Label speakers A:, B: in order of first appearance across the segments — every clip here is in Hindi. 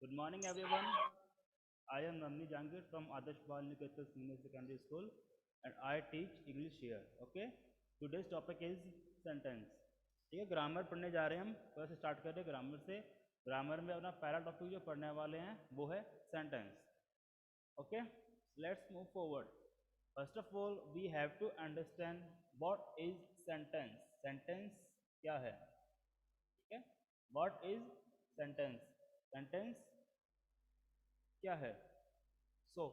A: Good morning, everyone. I am Ramni Jangir from Adarsh Bal Niketan Senior Secondary School, and I teach English here. Okay. Today's topic is sentence. ठीक है, ग्रामर पढ़ने जा रहे हैं हम। पहले से स्टार्ट कर रहे हैं ग्रामर से। ग्रामर में अपना पहला टॉपिक जो पढ़ने वाले हैं वो है sentence. Okay, let's move forward. First of all we have to understand what is sentence. Sentence क्या है? ठीक है, व्हाट इज सेंटेंस? सेंटेंस क्या है? सो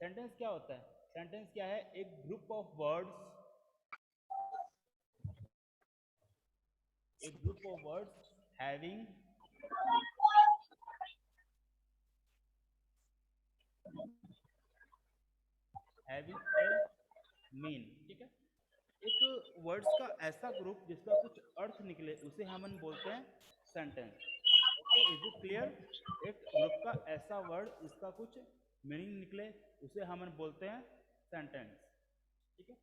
A: सेंटेंस क्या होता है? सेंटेंस क्या है? एक ग्रुप ऑफ वर्ड्स, एक group of words having having a mean. ठीक है, एक वर्ड्स का ऐसा ग्रुप जिसका कुछ अर्थ निकले उसे हम बोलते हैं sentence. Okay, is it clear? एक ग्रुप का ऐसा वर्ड जिसका कुछ मीनिंग निकले उसे हम बोलते हैं सेंटेंस। ठीक है,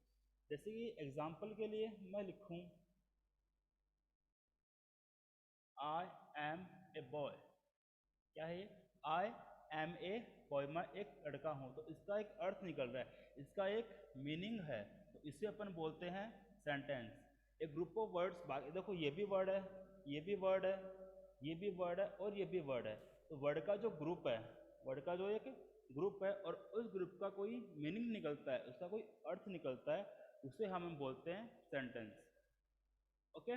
A: जैसे कि एग्जाम्पल के लिए मैं लिखूं आई एम ए बॉय। क्या है ये? आई एम ए बॉय, मैं एक लड़का हूं। तो इसका एक अर्थ निकल रहा है, इसका एक मीनिंग है, तो इसे अपन बोलते हैं सेंटेंस। एक ग्रुप ऑफ वर्ड्स, देखो ये भी वर्ड है, ये भी वर्ड है, ये भी वर्ड है और ये भी वर्ड है। तो वर्ड का जो ग्रुप है, वर्ड का जो एक ग्रुप है और उस ग्रुप का कोई मीनिंग निकलता है, उसका कोई अर्थ निकलता है, उसे हम बोलते हैं सेंटेंस। ओके,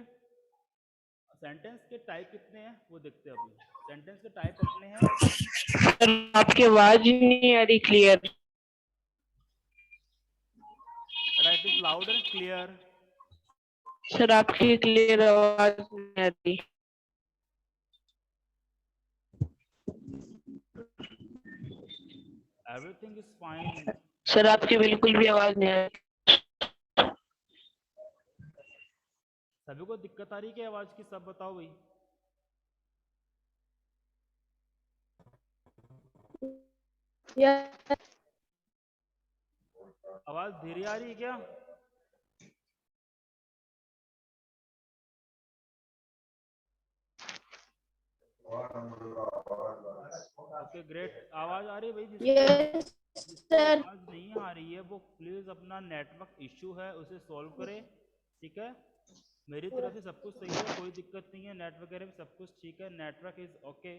A: सेंटेंस के टाइप कितने हैं वो देखते हैं अभी। सेंटेंस के टाइप अपने हैं।
B: सर आपकी आवाज नहीं आ रही clear.
A: Right is loud and clear.
B: Sir आपकी क्लियर आवाज नहीं आ रही।
A: Everything is fine.
B: सर आपकी बिल्कुल भी आवाज नहीं आ रही।
A: सभी को दिक्कत आ रही है आवाज की? सब बताओ भाई। आवाज धीरे आ रही है क्या? ओके ग्रेट, आवाज आ रही है भाई। जिसको
C: सर
A: आवाज नहीं आ रही है वो प्लीज अपना नेटवर्क इश्यू है उसे सॉल्व करे। ठीक है, मेरी तरफ से सब कुछ सही है, कोई दिक्कत नहीं है, नेटवर्क वगैरह भी सब कुछ ठीक है, नेटवर्क इज ओके।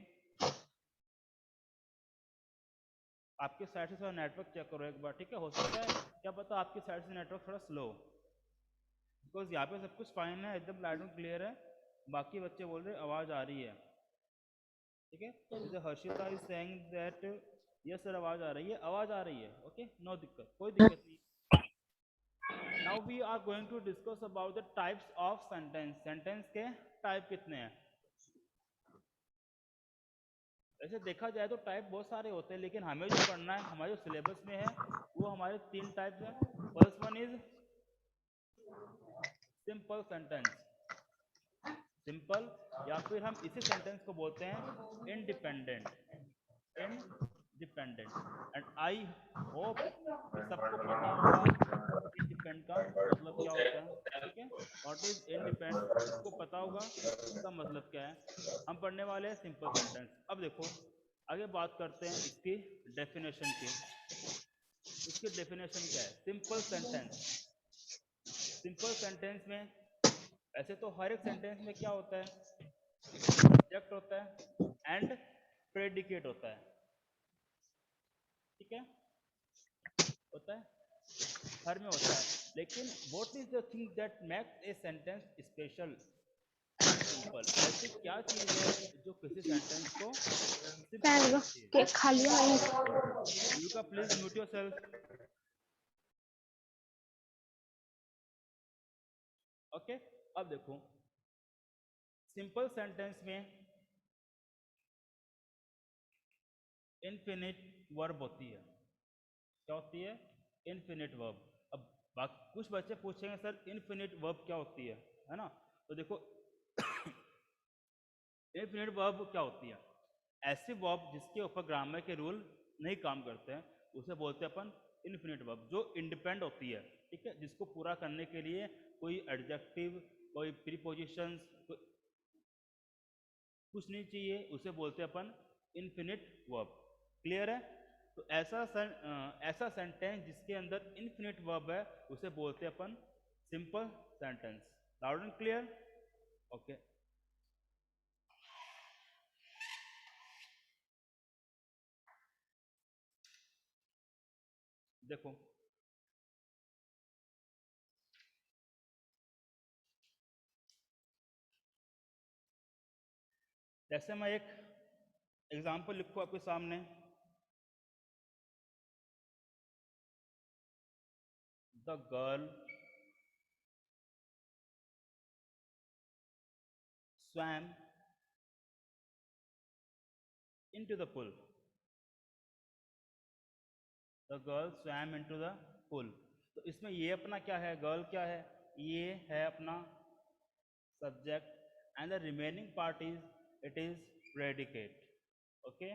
A: आपके साइड से थोड़ा नेटवर्क चेक करो एक बार। ठीक है, हो सकता है क्या पता आपकी साइड से नेटवर्क थोड़ा स्लो, बिकॉज यहाँ पे सब कुछ फाइन है, एकदम लाउड एंड क्लियर है। बाकी बच्चे बोल रहे आवाज आ रही है। ठीक है, जैसे Harshita is saying that yes sir आवाज आ रही है, आवाज आ रही है। ओके, नो दिक्कत, कोई दिक्कत नहीं। Now we are going to discuss about the types of sentence. Sentence के टाइप कितने हैं? वैसे देखा जाए तो टाइप बहुत सारे होते हैं, लेकिन हमें जो पढ़ना है, हमारे जो सिलेबस में है, वो हमारे 3 टाइप्स हैं। First one is simple sentence. Simple, या फिर हम इसी सेंटेंस को बोलते हैं independent. Independent, and I hope कि सबको पता होगा इंडिपेंडेंट का मतलब क्या होता है। ठीक है, व्हाट इज इंडिपेंडेंट, सबको पता होगा इसका मतलब क्या है। हम पढ़ने वाले हैं सिंपल सेंटेंस। अब देखो आगे बात करते हैं इसकी डेफिनेशन की। इसकी डेफिनेशन क्या है? Simple sentence. सिंपल सेंटेंस में ऐसे तो हर एक सेंटेंस में क्या होता है? सब्जेक्ट होता है एंड प्रेडिकेट होता है। ठीक है, होता है, हर में होता है। लेकिन what is the thing that makes a sentence special and simple? ऐसी क्या चीज है जो किसी सेंटेंस को सिंपल बनाती है?
C: केक खा लिया
A: यू का please mute your self. Okay, अब देखो सिंपल सेंटेंस में इनफिनिट वर्ब होती है। क्या होती है? Infinite verb. अब कुछ बच्चे पूछेंगे सर इनफिनिट वर्ब क्या होती है ना? तो देखो इनफिनिट वर्ब क्या होती है? ऐसी वर्ब जिसके ऊपर ग्रामर के रूल नहीं काम करते हैं, उसे बोलते हैं अपन इनफिनिट वर्ब, जो इंडिपेंडेंट होती है। ठीक है, जिसको पूरा करने के लिए कोई एडजेक्टिव, कोई प्रीपोजिशंस, कुछ नहीं चाहिए, उसे बोलते हैं अपन इन्फिनिट वर्ब। क्लियर है? तो ऐसा सेंटेंस जिसके अंदर इन्फिनिट वर्ब है उसे बोलते हैं अपन simple sentence. Loud and clear? Okay. देखो जैसे मैं एक एग्जाम्पल लिखूं आपके सामने, the girl swam into the pool। The girl swam into the pool. तो इसमें ये अपना क्या है, गर्ल क्या है, ये है अपना subject and the remaining part is it is predicate. Okay.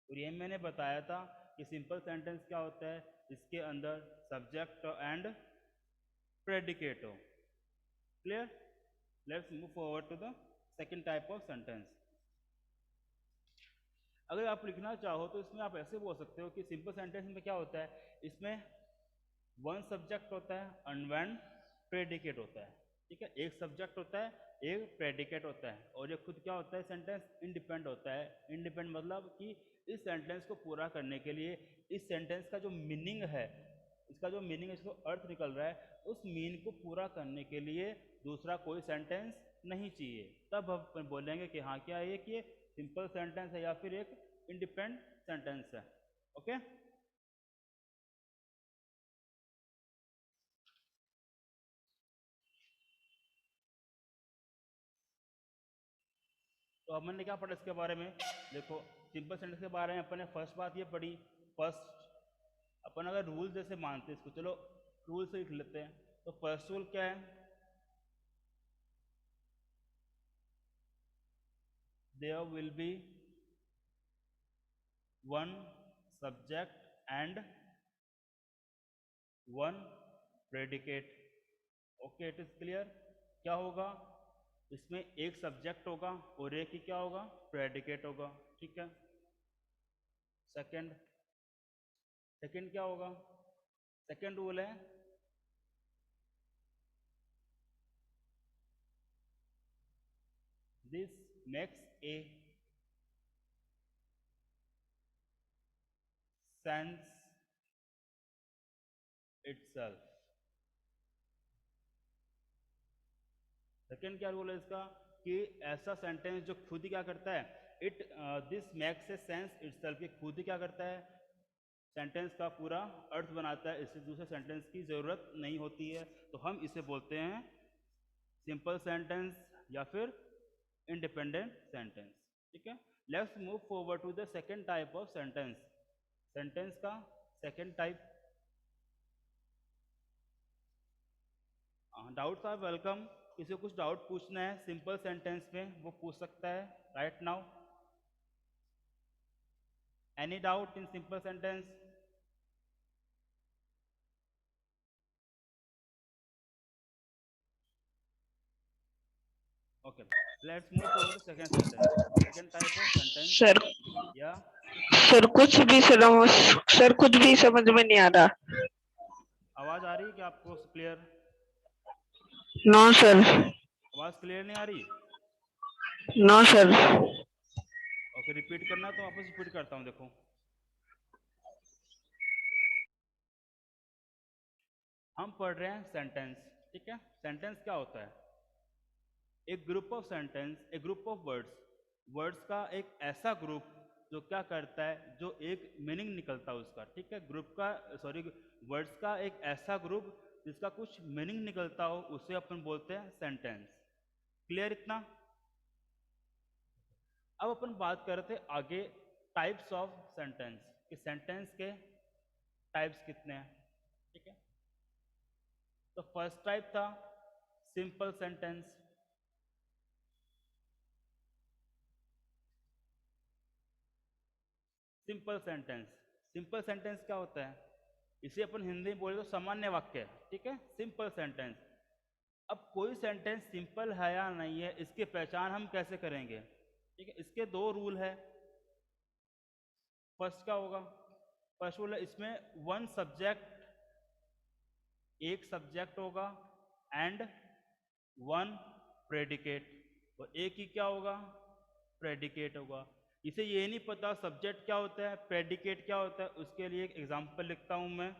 A: और ये मैंने बताया था कि सिंपल सेंटेंस क्या होता है, इसके अंदर सब्जेक्ट एंड प्रेडिकेट हो। Clear? Let's move forward to the second type of sentence. अगर आप लिखना चाहो तो इसमें आप ऐसे बोल सकते हो कि सिंपल सेंटेंस में क्या होता है, इसमें वन सब्जेक्ट होता है एंड वन प्रेडिकेट होता है। ठीक है, एक सब्जेक्ट होता है, एक प्रेडिकेट होता है, और ये खुद क्या होता है, सेंटेंस इंडिपेंडेंट होता है। इंडिपेंडेंट मतलब कि इस सेंटेंस को पूरा करने के लिए इस सेंटेंस का जो मीनिंग है, इसका जो मीनिंग है, इसको अर्थ निकल रहा है, उस मीन को पूरा करने के लिए दूसरा कोई सेंटेंस नहीं चाहिए। तब हम बोलेंगे कि हाँ क्या है, कि ये सिंपल सेंटेंस है या फिर एक इंडिपेंडेंट सेंटेंस है। ओके। तो अब मैंने क्या पढ़ा इसके बारे में, देखो सिंपल सेंटेंस के बारे में अपन ने फर्स्ट बात ये पढ़ी, फर्स्ट अपन अगर रूल जैसे मानते हैं इसको, चलो रूल से लिख लेते हैं। तो फर्स्ट रूल क्या है, there will be one subject and one predicate. Okay, it is clear? क्या होगा, इसमें एक सब्जेक्ट होगा और एक ही क्या होगा, प्रेडिकेट होगा। ठीक है। सेकंड सेकंड क्या होगा, सेकंड रूल है this makes a sense itself. Second क्या रूल है इसका, कि ऐसा सेंटेंस जो खुद ही क्या करता है, it this makes a sense itself, ये खुद ही क्या करता है, सेंटेंस का पूरा अर्थ बनाता है, इससे दूसरे सेंटेंस की जरूरत नहीं होती है। तो हम इसे बोलते हैं सिंपल सेंटेंस या फिर इंडिपेंडेंट सेंटेंस। ठीक है। Let's move forward to the second type of sentence. Sentence का second type. Doubts are welcome. किसी को कुछ डाउट पूछना है सिंपल सेंटेंस में वो पूछ सकता है right now. Any doubt in simple sentence? Okay, let's move forward to second sentence, second type of sentence.
B: Sir
A: या
B: सर कुछ भी समझ में नहीं आ रहा।
A: आवाज आ रही है क्या आपको क्लियर?
B: No sir.
A: आवाज क्लियर नहीं आ रही?
B: No sir.
A: ओके, रिपीट करना तो वापस रिपीट करता हूँ। देखो हम पढ़ रहे हैं सेंटेंस। ठीक है। सेंटेंस क्या होता है, एक ग्रुप ऑफ सेंटेंस, एक ग्रुप ऑफ वर्ड्स, वर्ड्स का एक ऐसा ग्रुप जो क्या करता है, जो एक मीनिंग निकलता है उसका। ठीक है, ग्रुप का वर्ड्स का एक ऐसा ग्रुप जिसका कुछ मीनिंग निकलता हो, उसे अपन बोलते हैं सेंटेंस। क्लियर इतना? अब अपन बात करते हैं आगे टाइप्स ऑफ सेंटेंस, कि सेंटेंस के टाइप्स कितने हैं। ठीक है। तो फर्स्ट टाइप था simple sentence. Simple sentence, simple sentence क्या होता है, इसे अपन हिंदी में बोले तो सामान्य वाक्य। ठीक है, सिंपल सेंटेंस। अब कोई सेंटेंस सिंपल है या नहीं है, इसकी पहचान हम कैसे करेंगे, ठीक है, इसके दो रूल है। फर्स्ट क्या होगा, फर्स्ट रूल है इसमें वन सब्जेक्ट, एक सब्जेक्ट होगा एंड वन प्रेडिकेट, और एक ही क्या होगा, प्रेडिकेट होगा। इसे ये नहीं पता सब्जेक्ट क्या होता है, प्रेडिकेट क्या होता है, उसके लिए एक एग्जांपल लिखता हूं मैं।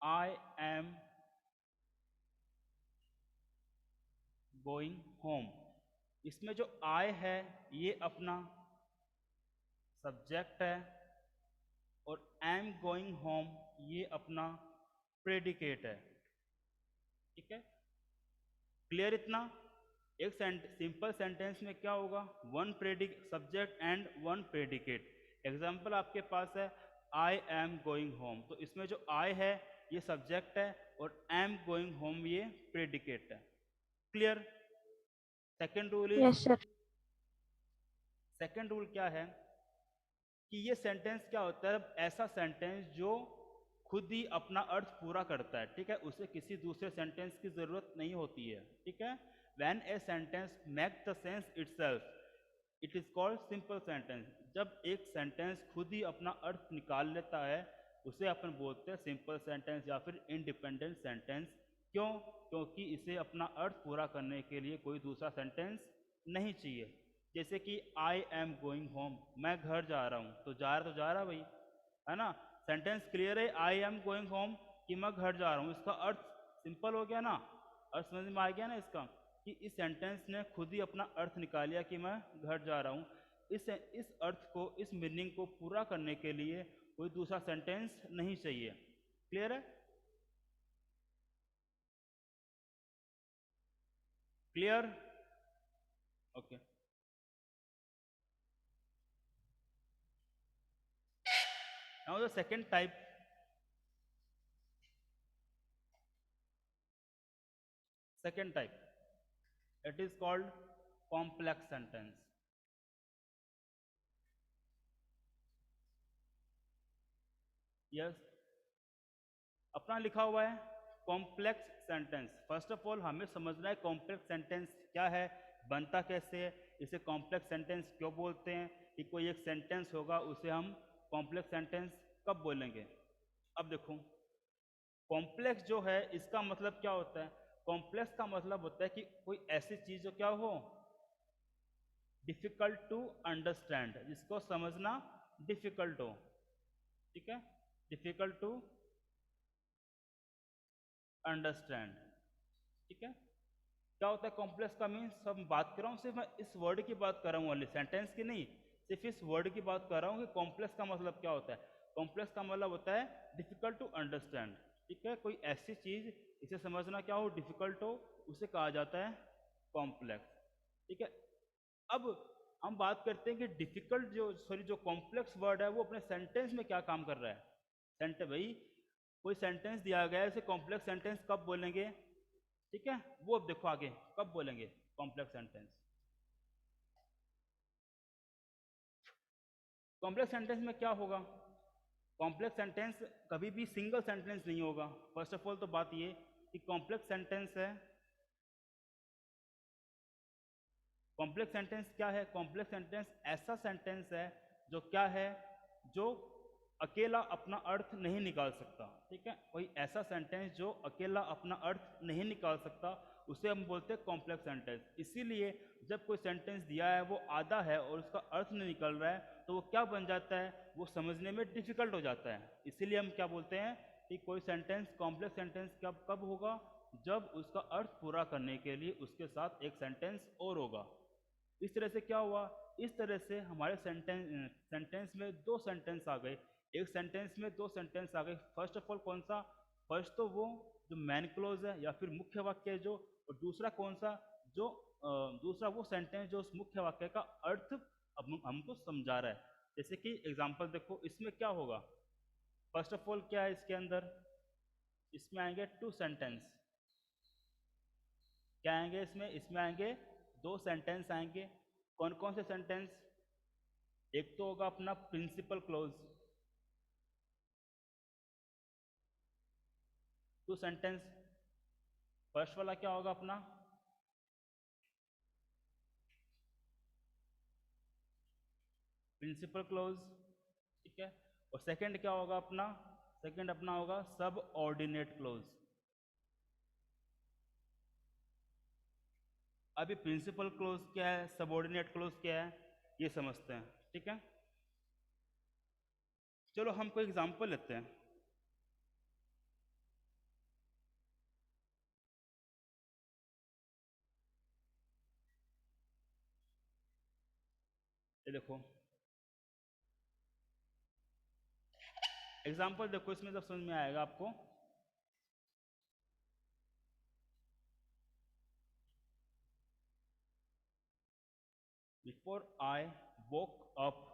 A: आई एम गोइंग होम, इसमें जो आई है ये अपना सब्जेक्ट है और एम गोइंग होम ये अपना प्रेडिकेट है। ठीक है, क्लियर इतना। एक सिंपल सेंटेंस में क्या होगा, वन प्रेडिक subject and one predicate. Example आपके पास है आई एम गोइंग होम, तो इसमें जो आई है ये सब्जेक्ट है और एम गोइंग होम ये प्रेडिकेट है। Clear. Second rule is,
B: yes sir.
A: Second rule क्या है कि ये सेंटेंस क्या होता है, ऐसा सेंटेंस जो खुद ही अपना अर्थ पूरा करता है। ठीक है, उसे किसी दूसरे सेंटेंस की जरूरत नहीं होती है। ठीक है, when a sentence make the sense itself it is called simple sentence. जब एक सेंटेंस खुद ही अपना अर्थ निकाल लेता है उसे अपन बोलते हैं सिंपल सेंटेंस या फिर इंडिपेंडेंट सेंटेंस। क्यों, क्योंकि इसे अपना अर्थ पूरा करने के लिए कोई दूसरा सेंटेंस नहीं चाहिए। जैसे कि आई एम गोइंग होम, मैं घर जा रहा हूँ, तो जा रहा भाई, है ना। सेंटेंस क्लियर है, आई एम गोइंग होम कि मैं घर जा रहा हूँ, इसका अर्थ सिंपल हो गया ना, अर्थ समझ में आ गया ना इसका, कि इस सेंटेंस ने खुद ही अपना अर्थ निकाल लिया कि मैं घर जा रहा हूँ। इस अर्थ को, इस मीनिंग को पूरा करने के लिए कोई दूसरा सेंटेंस नहीं चाहिए। क्लियर है, clear, okay. Now the second type, second type, it is called complex sentence. yes, अपना लिखा हुआ है complex sentence. First of all हमें समझना है कॉम्प्लेक्स सेंटेंस क्या है, बनता कैसे है, इसे कॉम्प्लेक्स सेंटेंस क्यों बोलते हैं, कि कोई एक सेंटेंस होगा उसे हम कॉम्प्लेक्स सेंटेंस कब बोलेंगे। अब देखो, कॉम्प्लेक्स जो है इसका मतलब क्या होता है, कॉम्प्लेक्स का मतलब होता है कि कोई ऐसी चीज जो क्या हो, डिफिकल्ट टू अंडरस्टैंड, जिसको समझना डिफिकल्ट हो। ठीक है, डिफिकल्ट टू अंडरस्टैंड। ठीक है, क्या होता है कॉम्प्लेक्स का मीन्स, हम बात कर रहा हूँ सिर्फ मैं इस वर्ड की बात कर रहा हूँ, वाली सेंटेंस की नहीं, सिर्फ इस वर्ड की बात कर रहा हूँ कि कॉम्प्लेक्स का मतलब क्या होता है। कॉम्प्लेक्स का मतलब होता है डिफिकल्ट टू अंडरस्टैंड। ठीक है, कोई ऐसी चीज इसे समझना क्या हो, डिफिकल्ट हो, उसे कहा जाता है कॉम्प्लेक्स। ठीक है, अब हम बात करते हैं कि डिफिकल्ट जो कॉम्प्लेक्स वर्ड है वो अपने सेंटेंस में क्या काम कर रहा है। सेंटेंस भाई, कोई सेंटेंस दिया गया है, इसे कॉम्प्लेक्स सेंटेंस कब बोलेंगे। ठीक है, वो अब देखो आगे कब बोलेंगे कॉम्प्लेक्स सेंटेंस। कॉम्प्लेक्स सेंटेंस में क्या होगा, कॉम्प्लेक्स सेंटेंस कभी भी सिंगल सेंटेंस नहीं होगा। फर्स्ट ऑफ ऑल तो बात ये कि कॉम्प्लेक्स सेंटेंस है, कॉम्प्लेक्स सेंटेंस क्या है, कॉम्प्लेक्स सेंटेंस ऐसा सेंटेंस है जो क्या है, जो अकेला अपना अर्थ नहीं निकाल सकता। ठीक है, कोई ऐसा सेंटेंस जो अकेला अपना अर्थ नहीं निकाल सकता उसे हम बोलते हैं कॉम्प्लेक्स सेंटेंस। इसीलिए जब कोई सेंटेंस दिया है वो आधा है और उसका अर्थ नहीं निकल रहा है तो वो क्या बन जाता है, वो समझने में डिफिकल्ट हो जाता है। इसीलिए हम क्या बोलते हैं कि कोई सेंटेंस कॉम्प्लेक्स सेंटेंस कब कब होगा, जब उसका अर्थ पूरा करने के लिए उसके साथ एक सेंटेंस और होगा। इस तरह से क्या हुआ, इस तरह से हमारे सेंटेंस में दो सेंटेंस आ गए, एक सेंटेंस में दो सेंटेंस आ गए। फर्स्ट ऑफ ऑल कौन सा, फर्स्ट तो वो जो मैन क्लोज है या फिर मुख्य वाक्य है जो, और दूसरा कौन सा, जो दूसरा वो सेंटेंस जो उस मुख्य वाक्य का अर्थ अब हमको समझा रहा है। जैसे कि एग्जांपल देखो, इसमें क्या होगा, फर्स्ट ऑफ ऑल क्या है इसके अंदर, इसमें आएंगे टू सेंटेंस। क्या आएंगे इसमें, इसमें आएंगे दो सेंटेंस आएंगे। कौन कौन से सेंटेंस, एक तो होगा अपना principal clause, two sentence. First वाला क्या होगा अपना प्रिंसिपल क्लोज, ठीक है। और सेकंड क्या होगा अपना, सेकंड अपना होगा सब ऑर्डिनेट क्लोज। अभी प्रिंसिपल क्लोज क्या है, सबऑर्डिनेट क्लोज क्या है, ये समझते हैं, ठीक है। चलो हम कोई एग्जांपल लेते हैं। ये देखो एग्जांपल, देखो इसमें जब समझ में आएगा आपको। Before I woke up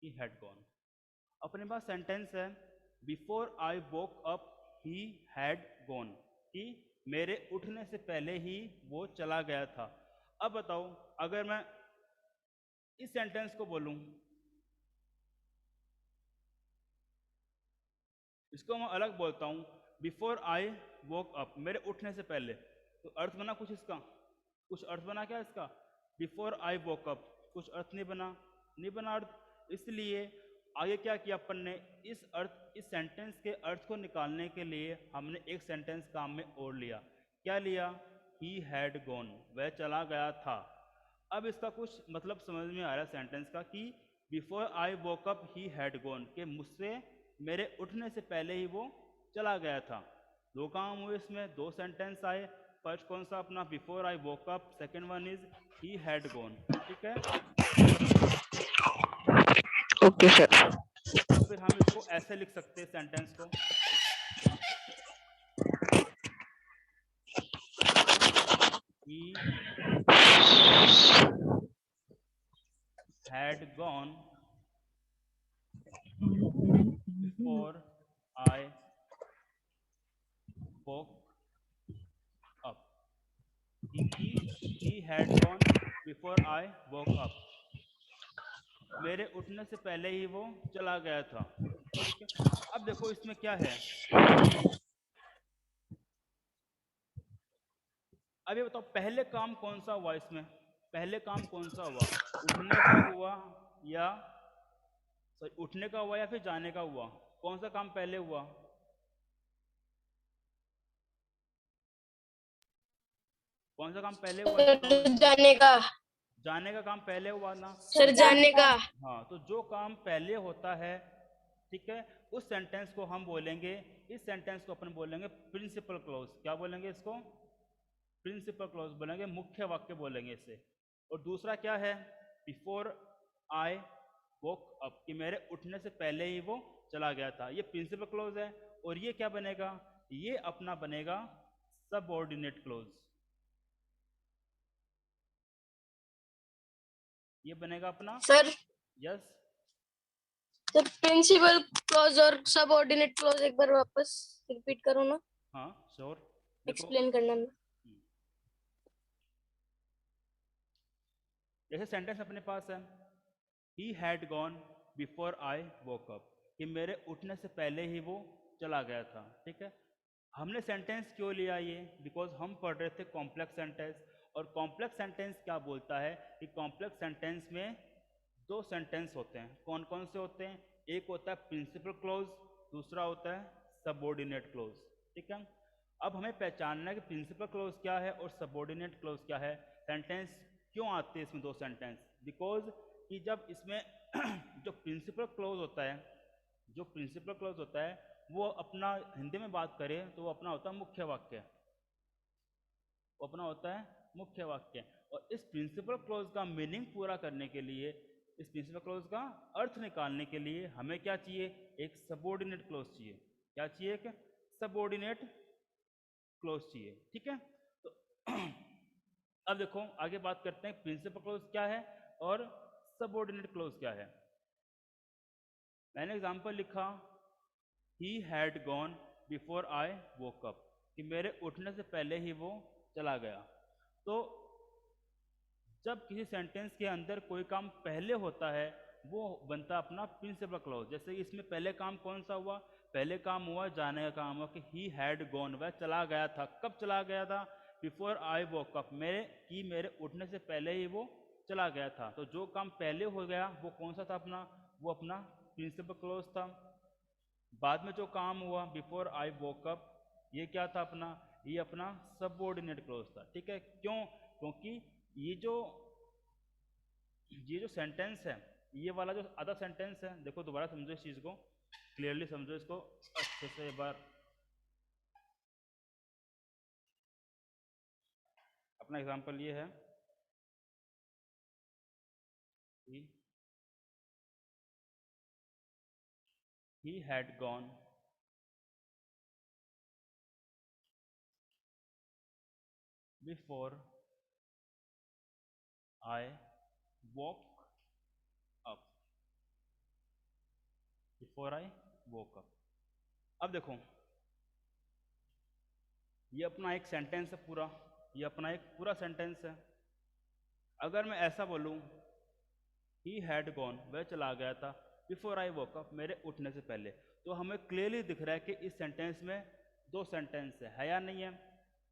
A: he had gone. अपने पास सेंटेंस है before I woke up he had gone, कि मेरे उठने से पहले ही वो चला गया था। अब बताओ अगर मैं इस सेंटेंस को बोलूं, इसको मैं अलग बोलता हूं, बिफोर आई वोक अप, मेरे उठने से पहले, तो अर्थ बना कुछ इसका, कुछ अर्थ बना क्या इसका, बिफोर आई वोक अप, कुछ अर्थ नहीं बना, नहीं बना अर्थ। इसलिए आगे क्या किया अपन ने, इस अर्थ, इस सेंटेंस के अर्थ को निकालने के लिए हमने एक सेंटेंस काम में और लिया। क्या लिया, ही हैड गॉन, वह चला गया था। अब इसका कुछ मतलब समझ में आ रहा है सेंटेंस का, कि before I woke up he had gone, कि मुझसे, मेरे उठने से पहले ही वो चला गया था। दो काम हुए इसमें, दो सेंटेंस आए। फर्स्ट कौन सा अपना, before I woke up, second one is he had gone, ठीक है।
B: Okay sir.
A: तो फिर हम इसको ऐसे लिख सकते हैं सेंटेंस को, he had gone before I woke up, he had gone before I woke up, मेरे उठने से पहले ही वो चला गया था, ठीक है। अब देखो इसमें क्या है, अब ये बताओ पहले काम कौन सा हुआ इसमें, पहले काम कौन सा हुआ, उठने का हुआ या, सॉरी, उठने का हुआ या फिर जाने का हुआ, कौन सा काम पहले हुआ, कौन सा काम पहले हुआ,
B: सर जाने का,
A: जाने का काम पहले हुआ ना।
B: सर जाने का।
A: हाँ, तो जो काम पहले होता है, ठीक है, उस सेंटेंस को हम बोलेंगे, इस सेंटेंस को अपन बोलेंगे प्रिंसिपल क्लोज। क्या बोलेंगे इसको, प्रिंसिपल क्लोज बोलेंगे, मुख्य वाक्य बोलेंगे इसे। और दूसरा क्या है, बिफोर आई वोक अप, कि मेरे उठने से पहले ही वो चला गया था, ये प्रिंसिपल क्लोज है। और ये क्या बनेगा, ये अपना बनेगा सबऑर्डिनेट क्लोज, ये बनेगा अपना,
B: sir
A: yes.
B: Sir principal clause और सबऑर्डिनेट क्लॉज एक बार वापस रिपीट करो ना,
A: हाँ श्योर, देखो
B: एक्सप्लेन करना ना।
A: जैसे सेंटेंस अपने पास है, he had gone before I woke up, कि मेरे उठने से पहले ही वो चला गया था, ठीक है। हमने सेंटेंस क्यों लिया ये, बिकॉज हम पढ़ रहे थे कॉम्प्लेक्स सेंटेंस। और कॉम्प्लेक्स सेंटेंस क्या बोलता है कि कॉम्प्लेक्स सेंटेंस में दो सेंटेंस होते हैं। कौन कौन से होते हैं, एक होता है प्रिंसिपल क्लोज, दूसरा होता है सबऑर्डिनेट क्लोज, ठीक है। अब हमें पहचानना है कि प्रिंसिपल क्लोज क्या है और सबऑर्डिनेट क्लोज क्या है। सेंटेंस क्यों आते हैं इसमें दो सेंटेंस, बिकॉज कि जब इसमें जो प्रिंसिपल क्लोज होता है, जो प्रिंसिपल क्लोज होता है वो अपना, हिंदी में बात करें तो वो अपना होता है मुख्य वाक्य, वो अपना होता है मुख्य वाक्य। और इस प्रिंसिपल क्लोज का मीनिंग पूरा करने के लिए, इस प्रिंसिपल क्लोज का अर्थ निकालने के लिए हमें क्या चाहिए, एक सबऑर्डिनेट क्लोज चाहिए। क्या चाहिए, एक सबऑर्डिनेट क्लोज चाहिए, ठीक है। तो अब देखो आगे बात करते हैं प्रिंसिपल क्लोज क्या है और सबऑर्डिनेट क्लोज क्या है। मैंने एग्जांपल लिखा, he had gone before I woke up, कि मेरे उठने से पहले ही वो चला गया। तो जब किसी सेंटेंस के अंदर कोई काम पहले होता है वो बनता अपना प्रिंसिपल क्लॉज। जैसे कि इसमें पहले काम कौन सा हुआ, पहले काम हुआ जाने का काम हुआ कि ही हैड गॉन, वह चला गया था। कब चला गया था, बिफोर आई वोक अप, मेरे उठने से पहले ही वो चला गया था। तो जो काम पहले हो गया वो कौन सा था अपना, वो अपना प्रिंसिपल क्लॉज था। बाद में जो काम हुआ बिफोर आई वोक अप, ये क्या था अपना, ये अपना सबऑर्डिनेट क्लॉज था। ठीक है, क्यों, क्योंकि ये जो सेंटेंस है, ये वाला जो अदर सेंटेंस है, देखो दोबारा समझो इस चीज को, क्लियरली समझो इसको अच्छे से एक बार। अपना एग्जांपल ये है, he had gone before I woke up, before I woke up। अब देखो ये अपना एक सेंटेंस है पूरा, ये अपना एक पूरा सेंटेंस है। अगर मैं ऐसा बोलूं he had gone, वह चला गया था, before I woke up, मेरे उठने से पहले, तो हमें क्लियरली दिख रहा है कि इस सेंटेंस में दो सेंटेंस है या नहीं है।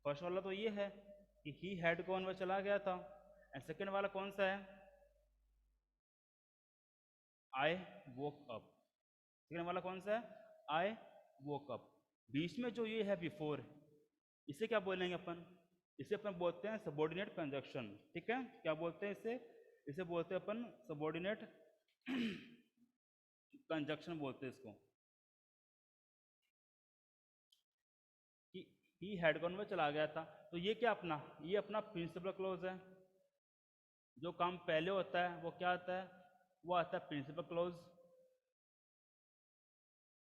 A: फर्स्ट वाला तो ये है कि he had gone, वह चला गया था, एंड सेकेंड वाला कौन सा है, I woke up। सेकेंड वाला कौन सा है, I woke up। बीच में जो ये है बिफोर, इसे क्या बोलेंगे अपन, इसे अपन बोलते हैं सबऑर्डिनेट कंजक्शन। ठीक है, क्या बोलते हैं इसे बोलते हैं अपन सबऑर्डिनेट कंजक्शन बोलते हैं इसको। कि ही हैड गॉन, में चला गया था, तो ये क्या अपना, ये अपना प्रिंसिपल क्लॉज है। जो काम पहले होता है वो क्या आता है, वो आता है प्रिंसिपल क्लॉज।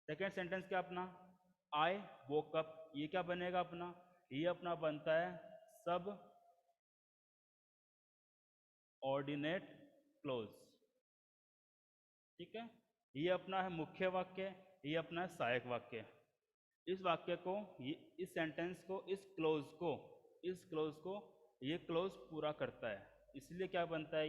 A: सेकेंड सेंटेंस क्या अपना, आई वोक अप, ये क्या बनेगा अपना, ये अपना बनता है सब ऑर्डिनेट क्लोज। ठीक है, ये अपना है मुख्य वाक्य, ये अपना है सहायक वाक्य। इस वाक्य को, इस सेंटेंस को, इस क्लोज को ये क्लोज पूरा करता है। इसलिए क्या बनता है,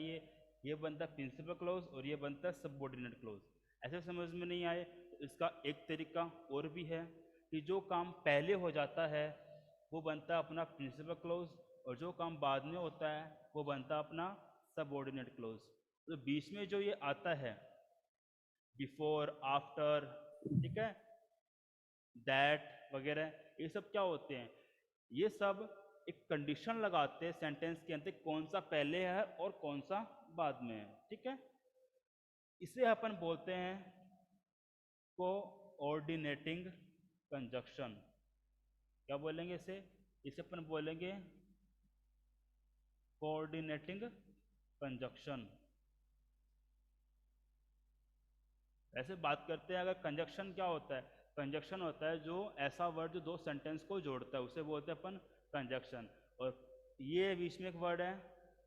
A: ये बनता है प्रिंसिपल क्लोज और ये बनता है सबऑर्डिनेट क्लोज। ऐसे समझ में नहीं आए तो इसका एक तरीका और भी है कि जो काम पहले हो जाता है वो बनता है अपना प्रिंसिपल क्लोज, और जो काम बाद में होता है वो बनता है अपना सबऑर्डिनेट क्लोज। तो बीच में जो ये आता है बिफोर, आफ्टर, ठीक है, दैट वगैरह, ये सब क्या होते हैं, ये सब एक कंडीशन लगाते हैं सेंटेंस के अंदर कौन सा पहले है और कौन सा बाद में है। ठीक है, इसे अपन बोलते हैं कोऑर्डिनेटिंग कंजक्शन। क्या बोलेंगे इसे अपन बोलेंगे कोऑर्डिनेटिंग कंजक्शन। ऐसे बात करते हैं, अगर कंजक्शन क्या होता है, कंजक्शन होता है जो ऐसा वर्ड जो दो सेंटेंस को जोड़ता है, उसे बोलते हैं अपन कंजक्शन। और ये बीच में एक वर्ड है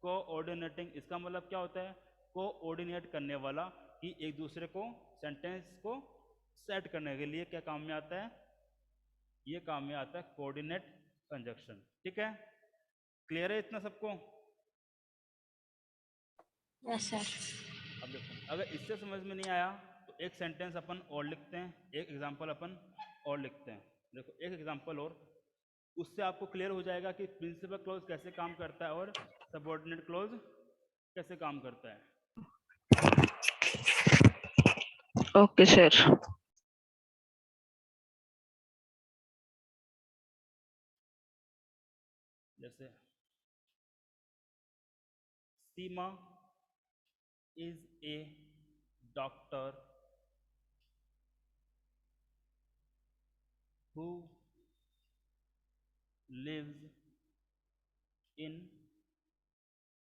A: कोऑर्डिनेटिंग, इसका मतलब क्या होता है, कोऑर्डिनेट करने वाला, कि एक दूसरे को सेंटेंस को सेट करने के लिए क्या काम में आता है, ये काम में आता है कोऑर्डिनेट कंजक्शन। ठीक है, क्लियर है इतना सबको।
B: Yes sir.
A: अब देखो अगर इससे समझ में नहीं आया तो एक सेंटेंस अपन और लिखते हैं, एक एग्जांपल अपन और लिखते हैं। देखो एक एग्जांपल और, उससे आपको क्लियर हो जाएगा कि प्रिंसिपल क्लॉज कैसे काम करता है और सबऑर्डिनेट क्लॉज कैसे काम करता है।
C: Okay sir.
A: जैसे सीमा is a doctor who lives in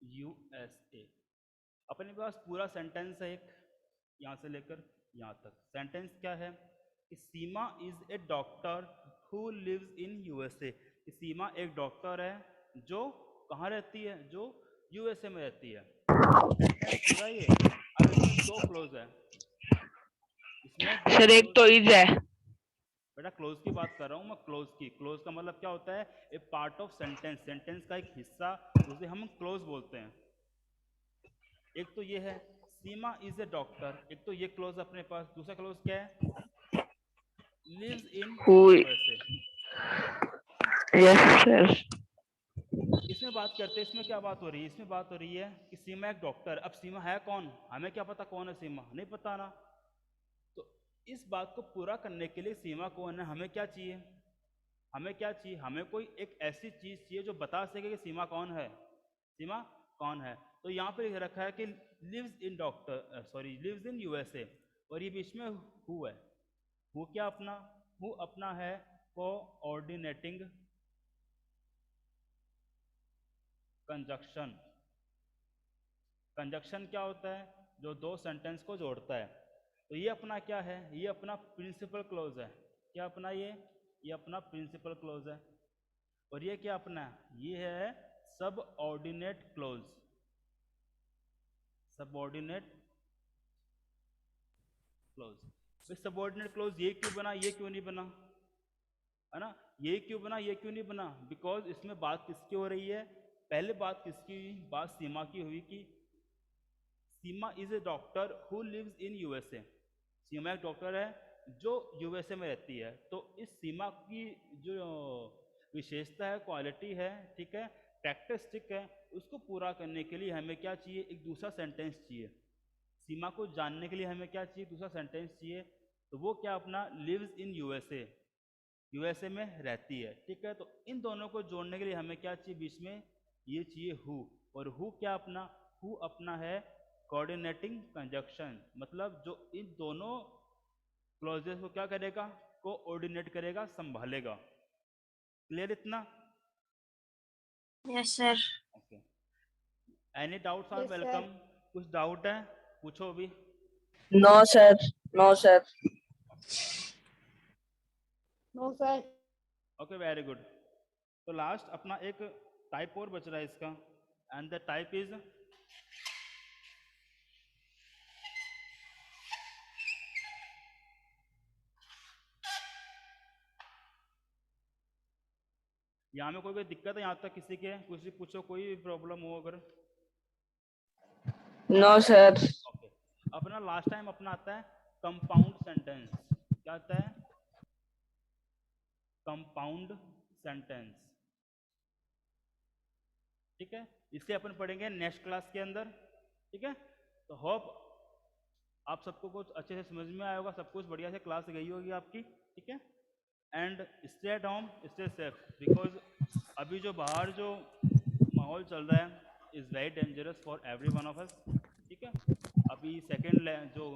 A: USA। अपने पास पूरा सेंटेंस है एक, यहाँ से लेकर यहाँ तक सेंटेंस क्या है कि Seema is a doctor who lives in USA. Seema एक डॉक्टर है जो कहाँ रहती है, जो यूएसए में रहती है। सेंटेंस पूरा ये, अब इसमें दो क्लोज है, इसमें
C: सर एक तो इज है।
A: बेटा क्लोज की बात कर रहा हूँ मैं, क्लोज की। क्लोज का मतलब क्या होता है, ए पार्ट ऑफ सेंटेंस, सेंटेंस का एक हिस्सा, उसे हम क्लोज बोलते हैं। एक तो ये है सीमा इज ए डॉक्टर, एक तो ये क्लोज अपने पास, दूसरा क्लोज क्या है, lives in
C: Who?
A: USA.
C: Yes, sir.
A: इसमें बात करते हैं, इसमें क्या बात हो रही है, इसमें बात हो रही है कि सीमा एक डॉक्टर, अब सीमा है कौन, हमें क्या पता कौन है सीमा, नहीं पता ना। तो इस बात को पूरा करने के लिए सीमा कौन है, हमें क्या चाहिए, हमें क्या चाहिए, हमें कोई एक ऐसी चीज चाहिए जो बता सके कि सीमा कौन है, सीमा कौन है। तो यहाँ पे लिख रखा है कि lives in doctor, sorry lives in USA, और ये बीच में हु है, हु क्या अपना, हु अपना है कोऑर्डिनेटिंग कंजक्शन। कंजक्शन क्या होता है, जो दो सेंटेंस को जोड़ता है। तो ये अपना क्या है, ये अपना प्रिंसिपल क्लोज है, क्या अपना ये अपना प्रिंसिपल क्लोज है। और ये क्या अपना है, ये है सब ordinate close, subordinate close. Subordinate close ये क्यों बना, ये क्यों नहीं बना, है ना, ये क्यों बना, ये क्यों नहीं बना, बिकॉज इसमें बात किसकी हो रही है, पहले बात किसकी हुई, बात सीमा की हुई कि Seema is a doctor who lives in USA, Seema एक डॉक्टर है जो यूएसए में रहती है। तो इस सीमा की जो विशेषता है, क्वालिटी है, ठीक है, कैरेक्टरिस्टिक है, उसको पूरा करने के लिए हमें क्या चाहिए, एक दूसरा सेंटेंस चाहिए। सीमा को जानने के लिए हमें क्या चाहिए, दूसरा सेंटेंस चाहिए। तो वो क्या अपना लिव्स इन यूएसए, यूएसए में रहती है, ठीक है। तो इन दोनों को जोड़ने के लिए हमें क्या चाहिए, बीच में ये चाहिए हु, और हु क्या अपना, हु अपना है कोऑर्डिनेटिंग कंजक्शन, मतलब जो इन दोनों क्लॉजेस को क्या करेगा, कोऑर्डिनेट करेगा, संभालेगा। क्लियर इतना?
B: Yes sir.
A: Okay, any doubts are
D: Yes, sir.
A: Welcome. कुछ डाउट है पूछो अभी।
C: No, sir. No, sir.
D: No, sir.
A: Okay very good. तो लास्ट अपना एक टाइप और बच रहा है इसका, एंड द टाइप इज यहाँ में कोई दिक्कत है, यहाँ तक किसी के कुछ भी पूछो, कोई भी प्रॉब्लम हो अगर।
C: No, sir.
A: ओके, अपना लास्ट टाइम अपना आता है कंपाउंड सेंटेंस। क्या आता है, कंपाउंड सेंटेंस, ठीक है। इसे अपन पढ़ेंगे नेक्स्ट क्लास के अंदर, ठीक है। तो होप आप सबको कुछ अच्छे से समझ में आया होगा, सब कुछ बढ़िया से क्लास गई होगी आपकी, ठीक है। And stay at home, stay safe, because अभी जो बाहर जो माहौल चल रहा है is very dangerous for every one of us, ठीक है। अभी सेकेंड जो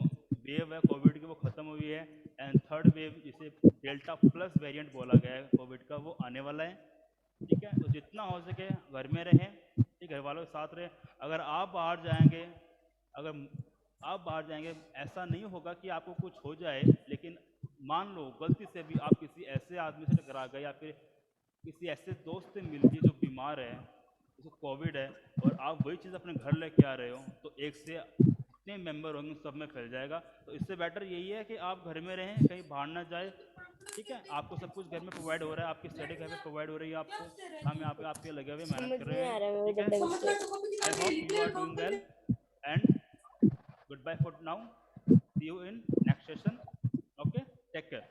A: वेव है कोविड की वो ख़त्म हुई है, एंड थर्ड वेव जिसे डेल्टा प्लस वेरिएंट बोला गया है कोविड का, वो आने वाला है, ठीक है। तो जितना हो सके घर में रहें, ठीक, घर वालों के साथ रहें। अगर आप बाहर जाएंगे, अगर आप बाहर जाएंगे, ऐसा नहीं होगा कि आपको कुछ हो जाए, लेकिन मान लो गलती से भी आप किसी ऐसे आदमी से टकरा गए या फिर किसी ऐसे दोस्त से मिल गए जो बीमार है, जैसे कोविड है, और आप वही चीज़ अपने घर लेके आ रहे हो, तो एक से जितने मेंबर होंगे सब में फैल जाएगा। तो इससे बेटर यही है कि आप घर में रहें, कहीं बाहर ना जाए, ठीक है। आपको सब कुछ घर में प्रोवाइड हो रहा है, आपकी स्टडी घर में प्रोवाइड हो रही है आपको, हम यहाँ पे आपके लगे हुए मेहनत
B: समझ
A: कर
B: नहीं
A: रहे
B: आ
A: हैं,
B: रहा है
A: ठीक है। I hope you are doing well, and goodbye for now, see you in next session, okay, take care।